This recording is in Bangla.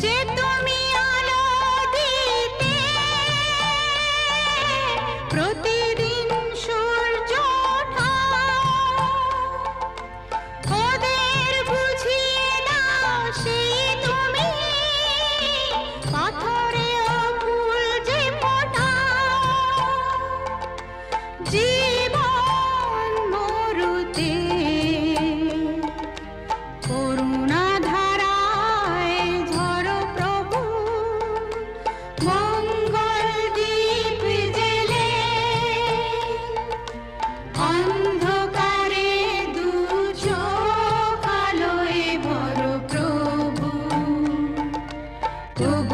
যে তুমি আলো দিতে প্রতিদিন সূর্য ওঠাও, ওদের বুঝিয়ে দাও সেই তুমি পাথরেও ফুল যে ফোটাও। জীবন মরুতে করুণা ধারায় ঝরো প্রভু, মঙ্গল দীপ জেলে অন্ধকারে দু চোখ আলোয় ভরো প্রভু। তবু